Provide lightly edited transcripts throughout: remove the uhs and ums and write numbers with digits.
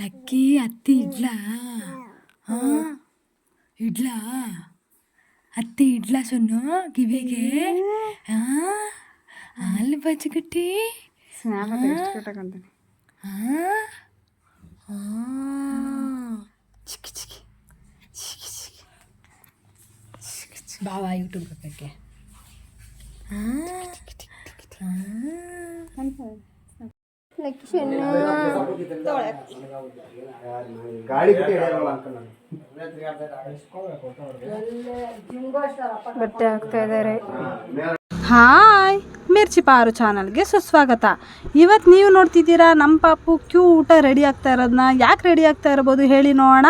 Lucky ಅತ್ತಿ ಇಡ್ಲಾ? ಹಾಂ ಇಡ್ಲಾ? ಅತ್ತಿ ಇಡ್ಲಾ ಸೊನ್ನು ಕಿವಿಗೆ? ಹಾಂ ಅಲ್ಲಿ ಬಚ್ಚಗಟ್ಟಿ ಸ್ನ್ಯಾಪ್ ಎಷ್ಟು ಕಟ್ಟಕಂತೀನಿ. ಹಾಂ ಹಾಂ ಚಿಕ್ಕಿ ಚಿಕ್ಕಿ ಚಿಕ್ಕಿ ಚಿಕ್ಕಿ ಬಾವ ಯೂಟ್ಯೂಬ್ ಹಾಕಕ್ಕೆ. ಹಾಂ ಹಾಂ ಬಟ್ಟೆ ಹಾಕ್ತಾ ಇದ್ದಾರೆ. ಹಾಯ್, ಮಿರ್ಚಿ ಪಾರು ಚಾನಲ್ಗೆ ಸುಸ್ವಾಗತ. ಇವತ್ತು ನೀವು ನೋಡ್ತಿದ್ದೀರಾ ನಮ್ಮ ಪಾಪು ಕ್ಯೂಟ ರೆಡಿ ಆಗ್ತಾ ಇರೋದನ್ನ. ಯಾಕೆ ರೆಡಿ ಆಗ್ತಾ ಇರ್ಬೋದು ಹೇಳಿ ನೋಡೋಣ.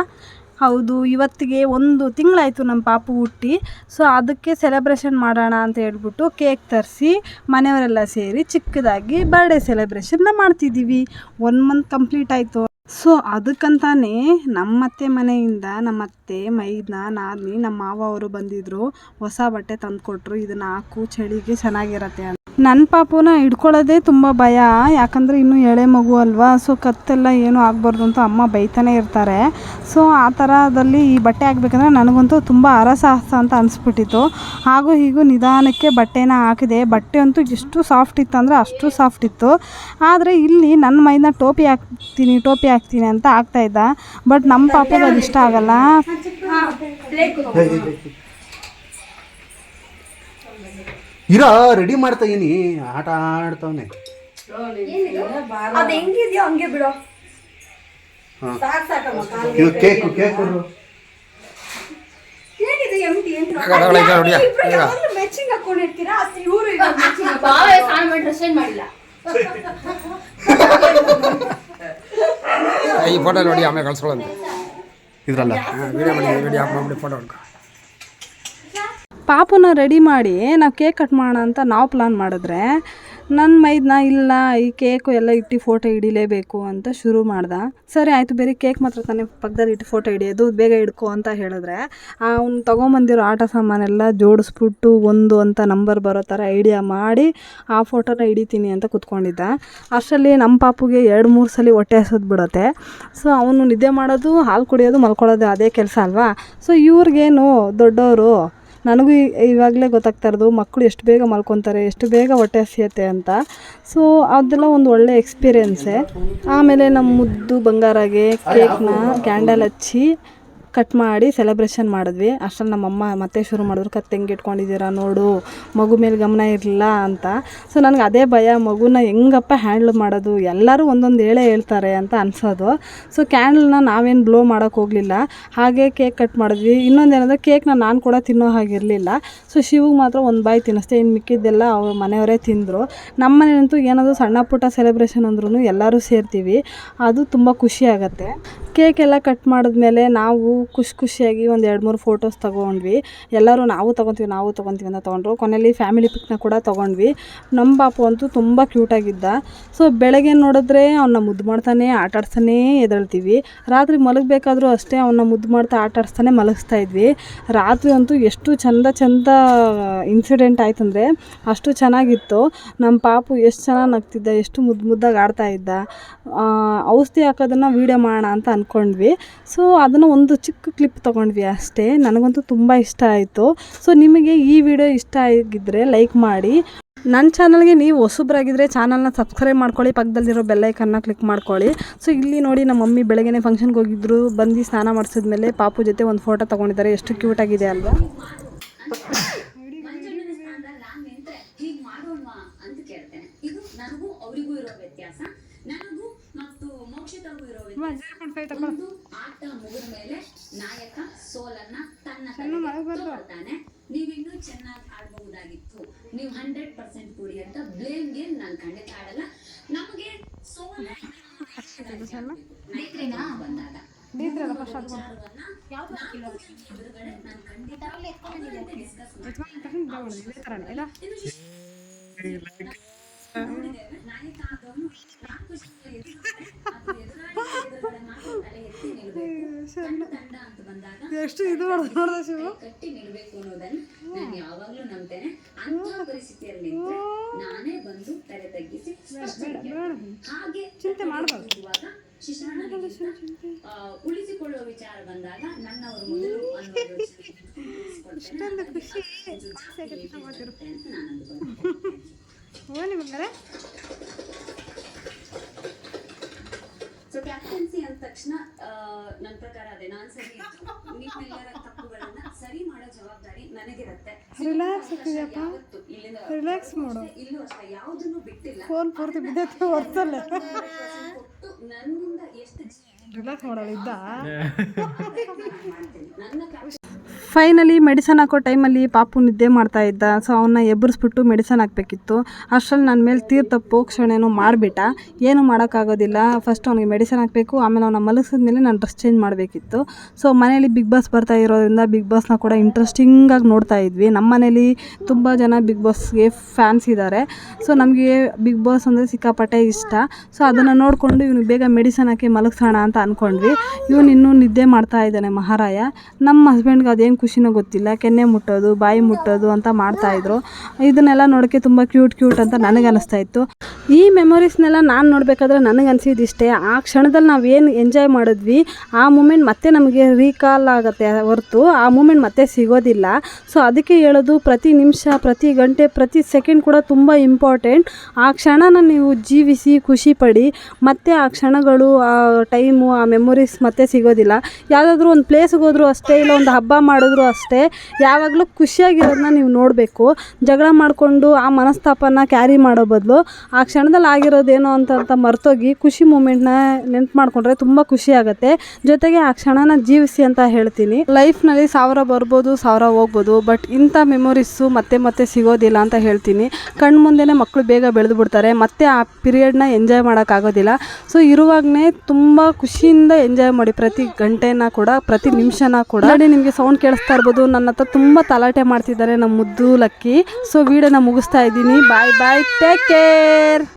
ಹೌದು, ಇವತ್ತಿಗೆ 1 ತಿಂಗಳಾಯಿತು ನಮ್ಮ ಪಾಪು ಹುಟ್ಟಿ. ಸೊ ಅದಕ್ಕೆ ಸೆಲೆಬ್ರೇಷನ್ ಮಾಡೋಣ ಅಂತ ಹೇಳ್ಬಿಟ್ಟು ಕೇಕ್ ತರಿಸಿ ಮನೆಯವರೆಲ್ಲ ಸೇರಿ ಚಿಕ್ಕದಾಗಿ ಬರ್ಡೇ ಸೆಲೆಬ್ರೇಷನ್ನ ಮಾಡ್ತಿದ್ದೀವಿ. 1 ಮಂತ್ ಕಂಪ್ಲೀಟ್ ಆಯಿತು. ಸೊ ಅದಕ್ಕಂತಾನೆ ನಮ್ಮತ್ತೆ ಮನೆಯಿಂದ ನಮ್ಮತ್ತೆ ಮೈದ್ನ ನಾದಿನಿ ನಮ್ಮ ಮಾವ ಅವರು ಬಂದಿದ್ದರು. ಹೊಸ ಬಟ್ಟೆ ತಂದುಕೊಟ್ರು, ಇದನ್ನು ಹಾಕು ಚಳಿಗೆ ಚೆನ್ನಾಗಿರತ್ತೆ ಅಂತ. ನನ್ನ ಪಾಪುನ ಹಿಡ್ಕೊಳ್ಳೋದೇ ತುಂಬ ಭಯ, ಯಾಕಂದರೆ ಇನ್ನೂ ಎಳೆ ಮಗು ಅಲ್ವಾ. ಸೊ ಕತ್ತೆಲ್ಲ ಏನೂ ಆಗಬಾರ್ದು ಅಂತ ಅಮ್ಮ ಬೈತಾನೆ ಇರ್ತಾರೆ. ಸೊ ಆ ಥರದಲ್ಲಿ ಈ ಬಟ್ಟೆ ಹಾಕ್ಬೇಕಂದ್ರೆ ನನಗಂತೂ ತುಂಬ ಹರಸಾಹಸ ಅಂತ ಅನಿಸ್ಬಿಟ್ಟಿತ್ತು. ಹಾಗೂ ಹೀಗೂ ನಿಧಾನಕ್ಕೆ ಬಟ್ಟೆನ ಹಾಕಿದೆ. ಬಟ್ಟೆ ಅಂತೂ ಎಷ್ಟು ಸಾಫ್ಟ್ ಇತ್ತು ಅಂದರೆ ಅಷ್ಟು ಸಾಫ್ಟ್ ಇತ್ತು. ಆದರೆ ಇಲ್ಲಿ ನನ್ನ ಮೈನ ಟೋಪಿ ಹಾಕ್ತೀನಿ ಅಂತ ಆಗ್ತಾಯಿದ್ದ. ಬಟ್ ನಮ್ಮ ಪಾಪಗೆ ಅದು ಇಷ್ಟ ಆಗಲ್ಲ. ಇರ ರೆಡಿ ಮಾಡ್ತಾ ಇದೀನಿ, ಆಟ ಆಡ್ತಾವನೆ. ಅದು ಹೆಂಗಿದ್ಯೋ ಹಂಗೆ ಬಿಡೋ. ಇದು ಕೇಕ್ ಕೊಡು. ಏನಿದೆ ಎಂಟಿ ಮ್ಯಾಚಿಂಗ್ ಹಾಕೊಂಡಿರ್ತೀರಾ? ಇವರು ಡ್ರೆಸ್ ಏನ್ ಮಾಡಿಲ್ಲ. ಈ ಫೋಟೋ ನೋಡಿ ಆಮೇಲೆ ಕಳ್ಸ್ಕೊಳ್ಳೋದು ಇದ್ರಲ್ಲ ವಿಡಿಯೋ ಮಾಡಿ ಫೋಟೋ ಹೊಡ್ಕೊ. ಪಾಪುನ ರೆಡಿ ಮಾಡಿ ನಾವು ಕೇಕ್ ಕಟ್ ಮಾಡೋಣ ಅಂತ ನಾವು ಪ್ಲಾನ್ ಮಾಡಿದ್ರೆ ನನ್ನ ಮೈದ್ನ ಇಲ್ಲ ಈ ಕೇಕು ಎಲ್ಲ ಇಟ್ಟು ಫೋಟೋ ಹಿಡಿಲೇಬೇಕು ಅಂತ ಶುರು ಮಾಡ್ದೆ. ಸರಿ ಆಯಿತು, ಬೇರೆ ಕೇಕ್ ಮಾತ್ರ ತಾನೇ ಪಕ್ಕದಲ್ಲಿ ಇಟ್ಟು ಫೋಟೋ ಹಿಡಿಯೋದು, ಬೇಗ ಹಿಡ್ಕೊ ಅಂತ ಹೇಳಿದ್ರೆ ಅವ್ನು ತೊಗೊಂಬಂದಿರೋ ಆಟ ಸಾಮಾನೆಲ್ಲ ಜೋಡಿಸ್ಬಿಟ್ಟು 1 ಅಂತ ನಂಬರ್ ಬರೋ ಥರ ಐಡಿಯಾ ಮಾಡಿ ಆ ಫೋಟೋನ ಹಿಡಿತೀನಿ ಅಂತ ಕೂತ್ಕೊಂಡಿದ್ದ. ಅಷ್ಟರಲ್ಲಿ ನಮ್ಮ ಪಾಪುಗೆ 2-3 ಸಲ ಹೊಟ್ಟೆ ಹಸೋದು ಬಿಡುತ್ತೆ. ಸೊ ಅವನು ನಿದ್ದೆ ಮಾಡೋದು, ಹಾಲು ಕುಡಿಯೋದು, ಮಲ್ಕೊಳ್ಳೋದು ಅದೇ ಕೆಲಸ ಅಲ್ವಾ. ಸೊ ಇವ್ರಿಗೇನು ದೊಡ್ಡವರು, ನನಗೂ ಇವಾಗಲೇ ಗೊತ್ತಾಗ್ತಾ ಇರೋದು ಮಕ್ಕಳು ಎಷ್ಟು ಬೇಗ ಮಲ್ಕೊತಾರೆ, ಎಷ್ಟು ಬೇಗ ಹೊಟ್ಟೆ ಹಸಿಯುತ್ತೆ ಅಂತ. ಸೊ ಅದೆಲ್ಲ ಒಂದು ಒಳ್ಳೆ ಎಕ್ಸ್ಪೀರಿಯೆನ್ಸೆ. ಆಮೇಲೆ ನಮ್ಮ ಮುದ್ದು ಬಂಗಾರಾಗೆ ಕೇಕ್ನ ಕ್ಯಾಂಡಲ್ ಹಚ್ಚಿ ಕಟ್ ಮಾಡಿ ಸೆಲೆಬ್ರೇಷನ್ ಮಾಡಿದ್ವಿ. ಅಷ್ಟರಲ್ಲಿ ನಮ್ಮಮ್ಮ ಮತ್ತೆ ಶುರು ಮಾಡಿದ್ರು, ಕತ್ತೆ ಹೆಂಗೆ ಇಟ್ಕೊಂಡಿದ್ದೀರಾ ನೋಡು, ಮಗು ಮೇಲೆ ಗಮನ ಇರಲಿಲ್ಲ ಅಂತ. ಸೊ ನನಗೆ ಅದೇ ಭಯ, ಮಗುನ ಹೆಂಗಪ್ಪ ಹ್ಯಾಂಡ್ಲ್ ಮಾಡೋದು, ಎಲ್ಲರೂ ಒಂದೊಂದು ಹೇಳ್ತಾರೆ ಅಂತ ಅನಿಸೋದು. ಸೊ ಕ್ಯಾಂಡಲ್ನ ನಾವೇನು ಬ್ಲೋ ಮಾಡೋಕ್ಕೆ ಹೋಗಲಿಲ್ಲ, ಹಾಗೆ ಕೇಕ್ ಕಟ್ ಮಾಡಿದ್ವಿ. ಇನ್ನೊಂದೇನಂದರೆ ಕೇಕ್ನ ನಾನು ಕೂಡ ತಿನ್ನೋ ಹಾಗಿರಲಿಲ್ಲ. ಸೊ ಶಿವಿಗೆ ಮಾತ್ರ 1 ಬಾಯಿ ತಿನ್ನಿಸ್ದೆ, ಇನ್ನು ಮಿಕ್ಕಿದ್ದೆಲ್ಲ ಅವ್ರ ಮನೆಯವರೇ ತಿಂದರು. ನಮ್ಮ ಮನೇಲಂತೂ ಏನಾದರೂ ಸಣ್ಣ ಪುಟ್ಟ ಸೆಲೆಬ್ರೇಷನ್ ಅಂದ್ರೂ ಎಲ್ಲರೂ ಸೇರ್ತೀವಿ, ಅದು ತುಂಬ ಖುಷಿ ಆಗುತ್ತೆ. ಕೇಕ್ ಎಲ್ಲ ಕಟ್ ಮಾಡಿದ್ಮೇಲೆ ನಾವು ಖುಷಿಯಾಗಿ ಒಂದು 2-3 ಫೋಟೋಸ್ ತೊಗೊಂಡ್ವಿ. ಎಲ್ಲರೂ ನಾವು ತೊಗೊತೀವಿ ಅಂತ ತೊಗೊಂಡ್ರು. ಕೊನೆಯಲ್ಲಿ ಫ್ಯಾಮಿಲಿ ಪಿಕ್ನ ಕೂಡ ತೊಗೊಂಡ್ವಿ. ನಮ್ಮ ಪಾಪು ಅಂತೂ ತುಂಬ ಕ್ಯೂಟಾಗಿದ್ದ. ಸೊ ಬೆಳಗ್ಗೆ ನೋಡಿದ್ರೆ ಅವನ್ನ ಮುದ್ದು ಮಾಡ್ತಾನೆ ಆಟಾಡ್ಸ್ತಾನೇ ಎದ್ದೇಳ್ತೀವಿ. ರಾತ್ರಿ ಮಲಗಬೇಕಾದ್ರೂ ಅಷ್ಟೇ ಅವನ್ನ ಮುದ್ದು ಮಾಡ್ತಾ ಆಟಾಡಿಸ್ತಾನೆ ಮಲಗಿಸ್ತಾ ಇದ್ವಿ. ರಾತ್ರಿ ಅಂತೂ ಎಷ್ಟು ಚಂದ ಇನ್ಸಿಡೆಂಟ್ ಆಯ್ತಂದರೆ ಅಷ್ಟು ಚೆನ್ನಾಗಿತ್ತು. ನಮ್ಮ ಪಾಪು ಎಷ್ಟು ಚೆನ್ನಾಗಿ ನಗ್ತಿದ್ದ, ಎಷ್ಟು ಮುದ್ದಾಗಿ ಆಡ್ತಾ ಇದ್ದ. ಔಷಧಿ ಹಾಕೋದನ್ನು ವೀಡಿಯೋ ಮಾಡೋಣ ಅಂತ ಅಂದ್ಕೊಂಡ್ವಿ. ಸೊ ಅದನ್ನು ಒಂದು ಚಿಕ್ಕ ಕ್ಲಿಪ್ ತೊಗೊಂಡ್ವಿ ಅಷ್ಟೇ. ನನಗಂತೂ ತುಂಬ ಇಷ್ಟ ಆಯಿತು. ಸೊ ನಿಮಗೆ ಈ ವಿಡಿಯೋ ಇಷ್ಟ ಆಗಿದ್ದರೆ ಲೈಕ್ ಮಾಡಿ. ನನ್ನ ಚಾನಲ್ಗೆ ನೀವು ಹೊಸಬ್ರಾಗಿದ್ದರೆ ಚಾನಲ್ನ ಸಬ್ಸ್ಕ್ರೈಬ್ ಮಾಡ್ಕೊಳ್ಳಿ, ಪಕ್ಕದಲ್ಲಿರೋ ಬೆಲ್ಲೈಕನ್ನ ಕ್ಲಿಕ್ ಮಾಡ್ಕೊಳ್ಳಿ. ಸೊ ಇಲ್ಲಿ ನೋಡಿ ನಮ್ಮ ಮಮ್ಮಿ ಬೆಳಗ್ಗೆ ಫಂಕ್ಷನ್ಗೆ ಹೋಗಿದ್ರು, ಬಂದು ಸ್ನಾನ ಮಾಡಿಸಿದ್ಮೇಲೆ ಪಾಪು ಜೊತೆ ಒಂದು ಫೋಟೋ ತೊಗೊಂಡಿದ್ದಾರೆ. ಎಷ್ಟು ಕ್ಯೂಟಾಗಿದೆ ಅಲ್ವಾ. ಒಂದು ಆಟ ಮುಗಿದ ಮೇಲೆ ನಾಯಕ ಸೋಲನ್ನ ತನ್ನ ನೀವಿನ್ನೂ ಚೆನ್ನಾಗಿ ಆಡಬಹುದಾಗಿತ್ತು, ನೀವು 100% ಕೂಡಿ ಅಂತ ಬ್ಲೇಮ್ ಗೇಮ್ ನಾನು ಖಂಡಿತ ಆಡಲ್ಲ. ನಮಗೆ ಸೋಲ ಬಂದಾಗ ಎಷ್ಟು ಇದು ನೋಡ್ದ ಶಿವ ಕಟ್ಟಿ ನಿಲ್ಬೇಕು ಅನ್ನೋದನ್ನ ನಾನು ಯಾವಾಗ್ಲೂ ನಂಬ್ತೇನೆ. ಅಂತ ಪರಿಸ್ಥಿತಿಯಲ್ಲಿ ನಾನೇ ಬಂದು ತಲೆ ತಗ್ಗಿಸಿ ಹಾಗೆ ಚಿಂತೆ ಮಾಡಬಾರ್ದು. ಶಿಶುನಾಳಗಿಂತ ಉಳಿಸಿಕೊಳ್ಳುವ ವಿಚಾರ ಬಂದಾಗ ನನ್ನವರು ಮೊದಲು ಅನ್ನುವ ಯೋಚನೆ ಉಳಿಸಿಕೊಳ್ತೇನೆ. ಅಂತ ನಾನು ಅಂದುಕೊಂಡೆ. ಸೊ ಕ್ಯಾಪ್ಟನ್ಸಿ ಅಂದ ತಕ್ಷಣ ನನ್ನ ಪ್ರಕಾರ ಅದೇ ನಾನು ಸರಿ ನಿಮ್ಮೆಲ್ಲರ ತಪ್ಪುಗಳನ್ನ ಸರಿ ಮಾಡೋ ಜವಾಬ್ದಾರಿ ನನಗಿರುತ್ತೆ. ಯಾವತ್ತು ಇಲ್ಲಿಂದ ಇಲ್ಲೂ ಅಷ್ಟೇ ಯಾವುದನ್ನು ಬಿಟ್ಟಿಲ್ಲ. ಕೊಟ್ಟು ನನ್ನಿಂದ ಎಷ್ಟು ಮಾಡ್ತೀನಿ. ನನ್ನ ಫೈನಲಿ ಮೆಡಿಸನ್ ಹಾಕೋ ಟೈಮಲ್ಲಿ ಪಾಪು ನಿದ್ದೆ ಮಾಡ್ತಾ ಇದ್ದ. ಸೊ ಅವನ್ನ ಎಬ್ಬರಿಸ್ಬಿಟ್ಟು ಮೆಡಿಸನ್ ಹಾಕಬೇಕಿತ್ತು. ಅಷ್ಟರಲ್ಲಿ ನನ್ನ ಮೇಲೆ ತೀರ್ಥ ಪೋಕ್ಷಣೆನೂ ಮಾಡಿಬಿಟ್ಟ. ಏನೂ ಮಾಡೋಕ್ಕಾಗೋದಿಲ್ಲ. ಫಸ್ಟ್ ಅವ್ನಿಗೆ ಮೆಡಿಸನ್ ಹಾಕಬೇಕು, ಆಮೇಲೆ ಅವನ್ನ ಮಲಗಿಸಿದ್ಮೇಲೆ ನಾನು ಡ್ರೆಸ್ ಚೇಂಜ್ ಮಾಡಬೇಕಿತ್ತು. ಸೊ ಮನೇಲಿ ಬಿಗ್ ಬಾಸ್ ಬರ್ತಾ ಇರೋದ್ರಿಂದ ಬಿಗ್ ಬಾಸ್ನ ಕೂಡ ಇಂಟ್ರೆಸ್ಟಿಂಗಾಗಿ ನೋಡ್ತಾ ಇದ್ವಿ. ನಮ್ಮ ಮನೇಲಿ ತುಂಬ ಜನ ಬಿಗ್ ಬಾಸ್ಗೆ ಫ್ಯಾನ್ಸ್ ಇದ್ದಾರೆ. ಸೊ ನಮಗೆ ಬಿಗ್ ಬಾಸ್ ಅಂದರೆ ಸಿಕ್ಕಾಪಟ್ಟೆ ಇಷ್ಟ. ಸೊ ಅದನ್ನು ನೋಡಿಕೊಂಡು ಇವನು ಬೇಗ ಮೆಡಿಸನ್ ಹಾಕಿ ಮಲಗಿಸೋಣ ಅಂತ ಅಂದ್ಕೊಂಡ್ವಿ. ಇವನು ಇನ್ನೂ ನಿದ್ದೆ ಮಾಡ್ತಾ ಇದ್ದಾನೆ ಮಹಾರಾಯ. ನಮ್ಮ ಹಸ್ಬೆಂಡ್ಗೆ ಅದೇನು ಖುಷಿನೋ ಗೊತ್ತಿಲ್ಲ, ಕೆನ್ನೆ ಮುಟ್ಟೋದು ಬಾಯಿ ಮುಟ್ಟೋದು ಅಂತ ಮಾಡ್ತಾಯಿದ್ರು. ಇದನ್ನೆಲ್ಲ ನೋಡೋಕ್ಕೆ ತುಂಬ ಕ್ಯೂಟ್ ಅಂತ ನನಗೆ ಅನ್ನಿಸ್ತಾ ಇತ್ತು. ಈ ಮೆಮೊರೀಸ್ನೆಲ್ಲ ನಾನು ನೋಡಬೇಕಾದ್ರೆ ನನಗೆ ಅನಿಸಿದಿಷ್ಟೇ, ಆ ಕ್ಷಣದಲ್ಲಿ ನಾವೇನು ಎಂಜಾಯ್ ಮಾಡಿದ್ವಿ ಆ ಮೂಮೆಂಟ್ ಮತ್ತೆ ನಮಗೆ ರೀಕಾಲ್ ಆಗುತ್ತೆ ಹೊರತು ಆ ಮೂಮೆಂಟ್ ಮತ್ತೆ ಸಿಗೋದಿಲ್ಲ. ಸೊ ಅದಕ್ಕೆ ಹೇಳೋದು, ಪ್ರತಿ ನಿಮಿಷ, ಪ್ರತಿ ಗಂಟೆ, ಪ್ರತಿ ಸೆಕೆಂಡ್ ಕೂಡ ತುಂಬ ಇಂಪಾರ್ಟೆಂಟ್. ಆ ಕ್ಷಣನ ನೀವು ಜೀವಿಸಿ ಖುಷಿ ಪಡಿ. ಮತ್ತು ಆ ಕ್ಷಣಗಳು, ಆ ಟೈಮು, ಆ ಮೆಮೊರೀಸ್ ಮತ್ತೆ ಸಿಗೋದಿಲ್ಲ. ಯಾವುದಾದ್ರೂ ಒಂದು ಪ್ಲೇಸ್ಗೆ ಹೋದರೂ ಅಷ್ಟೇ, ಇಲ್ಲ ಒಂದು ಹಬ್ಬ ಮಾಡಿದ್ರು ಅಷ್ಟೇ, ಯಾವಾಗಲೂ ಖುಷಿಯಾಗಿರೋದನ್ನ ನೀವು ನೋಡಬೇಕು. ಜಗಳ ಮಾಡಿಕೊಂಡು ಆ ಮನಸ್ತಾಪನ ಕ್ಯಾರಿ ಮಾಡೋ ಬದಲು ಆ ಕ್ಷಣದಲ್ಲಿ ಆಗಿರೋದೇನೋ ಅಂತ ಮರ್ತೋಗಿ ಖುಷಿ ಮೂಮೆಂಟ್ನ ನೆನ್ಪು ಮಾಡಿಕೊಂಡ್ರೆ ತುಂಬ ಖುಷಿ ಆಗುತ್ತೆ. ಜೊತೆಗೆ ಆ ಕ್ಷಣನ ಜೀವಿಸಿ ಅಂತ ಹೇಳ್ತೀನಿ. ಲೈಫ್ನಲ್ಲಿ 1000 ಬರ್ಬೋದು, 1000 ಹೋಗ್ಬೋದು, ಬಟ್ ಇಂಥ ಮೆಮೊರೀಸು ಮತ್ತೆ ಸಿಗೋದಿಲ್ಲ ಅಂತ ಹೇಳ್ತೀನಿ. ಕಣ್ಣು ಮುಂದೆನೇ ಮಕ್ಕಳು ಬೇಗ ಬೆಳೆದು ಬಿಡ್ತಾರೆ, ಮತ್ತೆ ಆ ಪೀರಿಯಡ್ನ ಎಂಜಾಯ್ ಮಾಡೋಕ್ಕಾಗೋದಿಲ್ಲ. ಸೊ ಇರುವಾಗಲೇ ತುಂಬ ಖುಷಿಯಿಂದ ಎಂಜಾಯ್ ಮಾಡಿ, ಪ್ರತಿ ಗಂಟೆನ ಕೂಡ, ಪ್ರತಿ ನಿಮಿಷನ ಕೂಡ. ನೋಡಿ, ನಿಮಗೆ ಸೌಂಡ್ ಕೇಳಿಸ್ತಾ ಇರ್ಬೋದು, ನನ್ನ ಹತ್ರ ತುಂಬ ತಲಾಟೆ ಮಾಡ್ತಿದ್ದಾರೆ ನಮ್ಮ ಮುದ್ದು ಲಕ್ಕಿ. ಸೊ ವಿಡಿಯೋನ ಮುಗಿಸ್ತಾ ಇದ್ದೀನಿ. ಬಾಯ್, ಟೇಕ್ ಕೇರ್.